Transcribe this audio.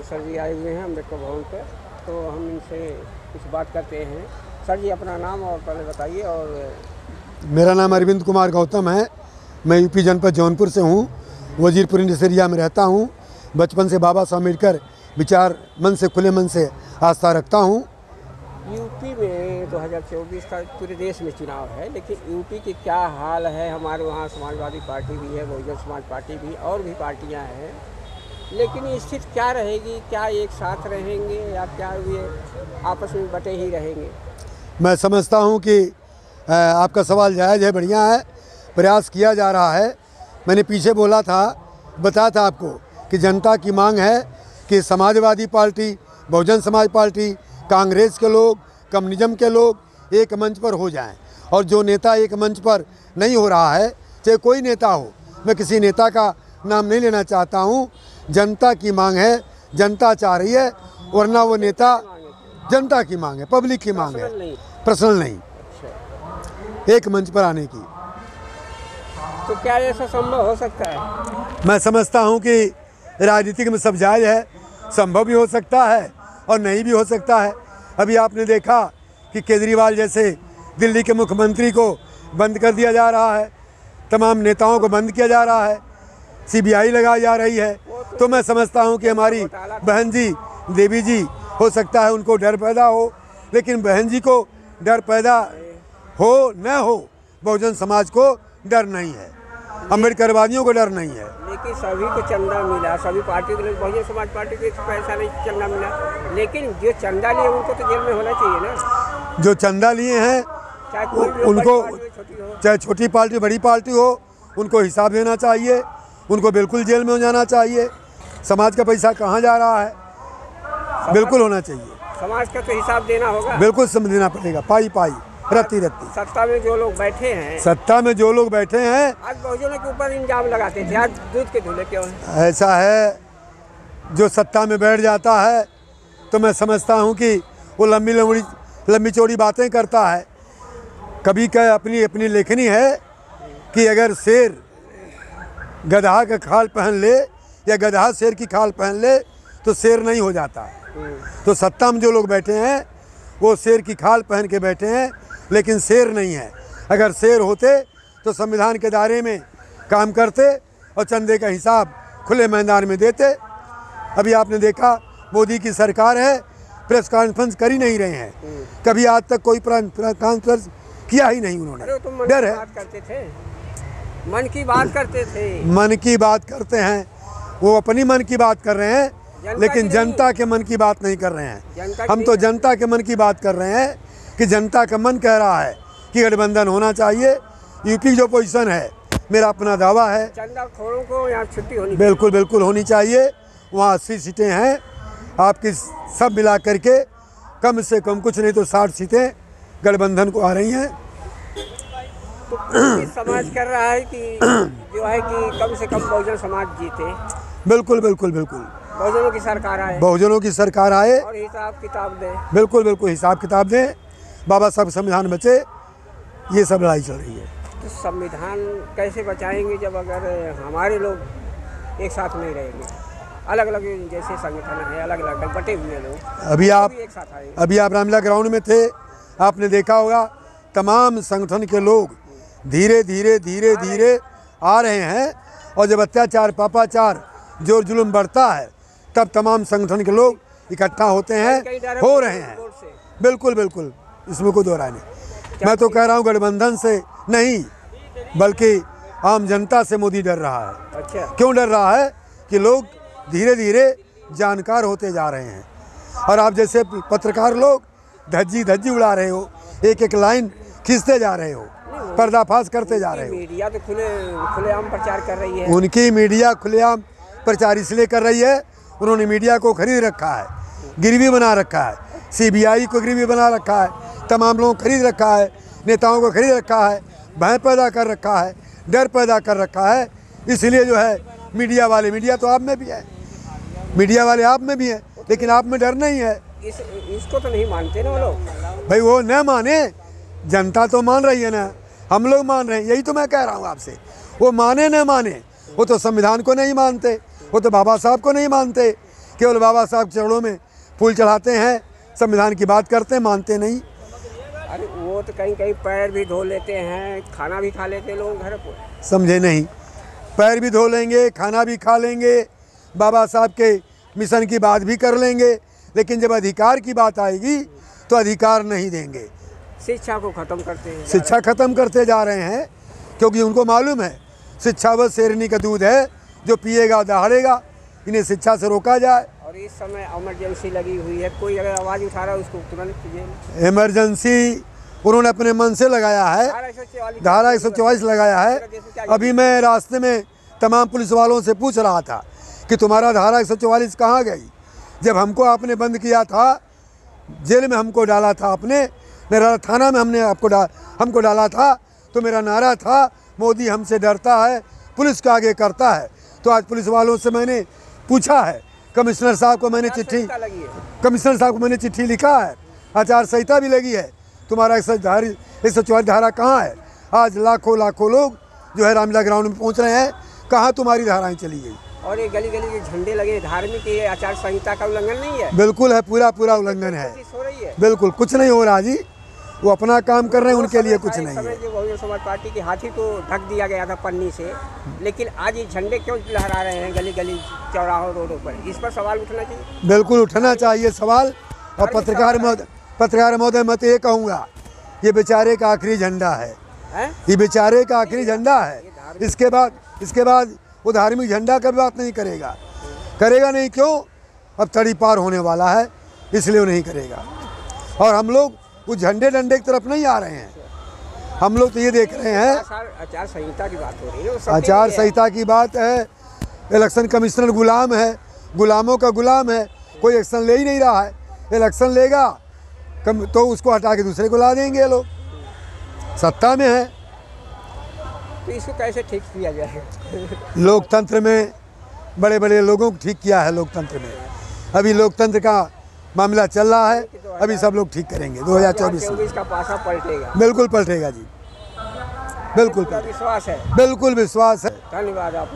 Sir जी आए हुए हैं अम्बेडकर भवन पर, तो हम इनसे कुछ बात करते हैं। सर जी अपना नाम और पहले बताइए। और मेरा नाम अरविंद कुमार गौतम है। मैं यूपी जनपद जौनपुर से हूँ। वजीरपुर इंडस एरिया में रहता हूँ। बचपन से बाबा साहब अम्बेडकर विचार मन से, खुले मन से आस्था रखता हूँ। यूपी में 2024 का पूरे देश में चुनाव है, लेकिन यूपी की क्या हाल है? हमारे वहाँ समाजवादी पार्टी भी है, बहुजन समाज पार्टी भी, और भी पार्टियाँ हैं, लेकिन स्थिति क्या रहेगी? क्या एक साथ रहेंगे या क्या ये आपस में बटे ही रहेंगे? मैं समझता हूँ कि आपका सवाल जायज़ है, बढ़िया है, प्रयास किया जा रहा है। मैंने पीछे बोला था, बताया था आपको कि जनता की मांग है कि समाजवादी पार्टी, बहुजन समाज पार्टी, कांग्रेस के लोग, कम्युनिज्म के लोग एक मंच पर हो जाएं। और जो नेता एक मंच पर नहीं हो रहा है, चाहे कोई नेता हो, मैं किसी नेता का नाम नहीं लेना चाहता हूँ, जनता की मांग है, जनता चाह रही है, वरना वो नेता जनता की मांग है, पब्लिक की मांग है, पर्सनल नहीं। एक मंच पर आने की। तो क्या ऐसा संभव हो सकता है? मैं समझता हूं कि राजनीतिक में सब जायज़ है, संभव भी हो सकता है और नहीं भी हो सकता है। अभी आपने देखा कि केजरीवाल जैसे दिल्ली के मुख्यमंत्री को बंद कर दिया जा रहा है, तमाम नेताओं को बंद किया जा रहा है, सीबीआई लगाई जा रही है। तो मैं समझता हूं कि हमारी बहन जी, देवी जी, हो सकता है उनको डर पैदा हो, लेकिन बहन जी को डर पैदा हो न हो, बहुजन समाज को डर नहीं है, अम्बेडकरवादियों को डर नहीं है। लेकिन सभी को चंदा मिला, सभी पार्टियों के, बहुजन समाज पार्टी को पैसा नहीं, चंदा मिला, लेकिन जो चंदा लिए उनको तो जेल में होना चाहिए ना। जो चंदा लिए हैं चाहे कोई भी हो, उनको, बड़ी पार्टी हो, छोटी हो, चाहे छोटी पार्टी बड़ी पार्टी हो, उनको हिसाब देना चाहिए, उनको बिल्कुल जेल में हो जाना चाहिए। समाज का पैसा कहाँ जा रहा है, बिल्कुल होना चाहिए। समाज का तो हिसाब देना होगा, बिल्कुल समझ देना पड़ेगा, पाई पाई, रत्ती रत्ती। सत्ता में जो लोग बैठे हैं, सत्ता में जो लोग बैठे हैं, आज बहुजनों के ऊपर इल्जाम लगाते थे, आज दूध के धुले क्यों हैं? ऐसा है, जो सत्ता में बैठ जाता है तो मैं समझता हूँ कि वो लंबी चौड़ी बातें करता है। कभी का अपनी अपनी लेखनी है कि अगर शेर गधा का खाल पहन ले या गधा शेर की खाल पहन ले तो शेर नहीं हो जाता। तो सत्ता में जो लोग बैठे हैं वो शेर की खाल पहन के बैठे हैं, लेकिन शेर नहीं है। अगर शेर होते तो संविधान के दायरे में काम करते और चंदे का हिसाब खुले मैदान में देते। अभी आपने देखा मोदी की सरकार है, प्रेस कॉन्फ्रेंस कर ही नहीं रहे हैं, कभी आज तक कोई प्रेस कॉन्फ्रेंस किया ही नहीं उन्होंने। तो मन डर की है, बात करते थे, मन की बात करते थे, मन की बात करते हैं, वो अपनी मन की बात कर रहे हैं, लेकिन जनता के मन की बात नहीं कर रहे हैं। हम तो जनता के मन की बात कर रहे हैं कि जनता का मन कह रहा है कि गठबंधन होना चाहिए। यूपी जो पोजीशन है, मेरा अपना दावा है, चंदाखोरों को यहाँ छुट्टी होनी बिल्कुल बिल्कुल होनी चाहिए। वहाँ 80 सीटें हैं, आपकी सब मिला करके कम से कम कुछ नहीं तो 60 सीटें गठबंधन को आ रही हैं। तो समाज कर रहा है कि जो है कि कम से कम बहुजन समाज जीते। बिल्कुल बिल्कुल बिल्कुल, बहुजनों की सरकार आए, बहुजनों की सरकार आए और हिसाब किताब दे। बिल्कुल बिल्कुल हिसाब किताब दें, बाबा साहब संविधान बचे, ये सब लड़ाई चल रही है। तो संविधान कैसे बचाएंगे जब अगर हमारे लोग एक साथ नहीं रहेंगे? अलग अलग जैसे संगठन है, अलग अलग बटे हुए लोग अभी आप एक साथ आएंगे। अभी आप रामलीला ग्राउंड में थे, आपने देखा होगा तमाम संगठन के लोग धीरे धीरे धीरे धीरे आ रहे हैं, और जब अत्याचार पापाचार जोर जुल्म बढ़ता है तब तमाम संगठन के लोग इकट्ठा होते हैं, हो रहे हैं। बिल्कुल बिल्कुल, इसमें कोई दो राय नहीं। मैं तो कह रहा हूँ गठबंधन से नहीं, बल्कि आम जनता से मोदी डर रहा है। अच्छा, क्यों डर रहा है? कि लोग धीरे धीरे जानकार होते जा रहे हैं, और आप जैसे पत्रकार लोग धज्जी उड़ा रहे हो, एक एक लाइन खींचते जा रहे हो, पर्दाफाश करते जा रहे हो। मीडिया तो खुलेआम प्रचार कर रही है। उनकी मीडिया खुलेआम प्रचार इसलिए कर रही है, उन्होंने मीडिया को खरीद रखा है, गिरवी बना रखा है, सीबीआई को गिरवी बना रखा है, तमाम लोगों को खरीद रखा है, नेताओं को खरीद रखा है, भय पैदा कर रखा है, डर पैदा कर रखा है। इसलिए जो है मीडिया वाले, मीडिया तो आप में भी है, मीडिया वाले आप में भी हैं, लेकिन आप में डर नहीं है। इसको तो नहीं मानते ना वो लोग। भाई वो न माने, जनता तो मान रही है ना, हम लोग मान रहे हैं, यही तो मैं कह रहा हूँ आपसे। वो माने न माने, वो तो संविधान को नहीं मानते, वो तो बाबा साहब को नहीं मानते, केवल बाबा साहब के चरणों में फूल चढ़ाते हैं, संविधान की बात करते हैं, मानते नहीं। अरे वो तो कहीं कहीं पैर भी धो लेते हैं, खाना भी खा लेते हैं लोग घर पर। समझे नहीं, पैर भी धो लेंगे, खाना भी खा लेंगे, बाबा साहब के मिशन की बात भी कर लेंगे, लेकिन जब अधिकार की बात आएगी तो अधिकार नहीं देंगे। शिक्षा को ख़त्म करते हैं, शिक्षा खत्म करते जा रहे हैं, क्योंकि उनको मालूम है शिक्षा वह शेरनी का दूध है, जो पिएगा दहाड़ेगा। इन्हें शिक्षा से रोका जाए। और इस समय इमरजेंसी लगी हुई है, कोई अगर आवाज़ उठा रहा है उसको तुरंत जेल। इमरजेंसी उन्होंने अपने मन से लगाया है, धारा 144 लगाया है। अभी मैं रास्ते में तमाम पुलिस वालों से पूछ रहा था कि तुम्हारा धारा 144 कहाँ गई? जब हमको आपने बंद किया था, जेल में हमको डाला था आपने, मेरा थाना में हमको डाला था, तो मेरा नारा था मोदी हमसे डरता है, पुलिस के आगे करता है। तो आज पुलिस वालों से मैंने पूछा है, कमिश्नर साहब को मैंने चिट्ठी लिखा है, आचार संहिता भी लगी है, तुम्हारा 144 धारा कहाँ है? आज लाखों लोग जो है रामलीला ग्राउंड में पहुँच रहे हैं, कहाँ तुम्हारी धाराएं चली गई? और ये गली गली के झंडे लगे, धार्मिक ये आचार संहिता का उल्लंघन नहीं है? बिल्कुल है, पूरा उल्लंघन है। हो रही है? बिल्कुल कुछ नहीं हो रहा जी, वो अपना काम कर रहे हैं, उनके लिए कुछ नहीं है। जो बहुजन समाज पार्टी की हाथी को ढक दिया गया था पन्नी से, लेकिन आज ये झंडे क्यों लहरा रहे हैं गली गली चौराहों रोडों पर? इस पर सवाल उठना चाहिए। बिल्कुल उठना चाहिए सवाल। और पत्रकार महोदय मैं तो ये कहूँगा, ये बेचारे का आखिरी झंडा है, ये बेचारे का आखिरी झंडा है। इसके बाद वो धार्मिक झंडा का भी बात नहीं करेगा नहीं। क्यों? अब तड़ी पार होने वाला है, इसलिए वो नहीं करेगा। और हम लोग उस झंडे डंडे की तरफ नहीं आ रहे हैं, हम लोग तो ये देख रहे हैं। आचार संहिता की बात हो रही है, आचार संहिता की बात है। इलेक्शन कमिश्नर गुलाम है, गुलामों का गुलाम है, कोई एक्शन ले ही नहीं रहा है। इलेक्शन लेगा तो उसको हटा के दूसरे को ला देंगे लोग, सत्ता में है। तो इसको कैसे ठीक किया जाए? लोकतंत्र में बड़े लोगों को ठीक किया है। लोकतंत्र में अभी लोकतंत्र का मामला चल रहा है, अभी सब लोग ठीक करेंगे 2024 का पासा पलटेगा। बिल्कुल पलटेगा जी, बिल्कुल विश्वास है। बिल्कुल विश्वास है। धन्यवाद आपको।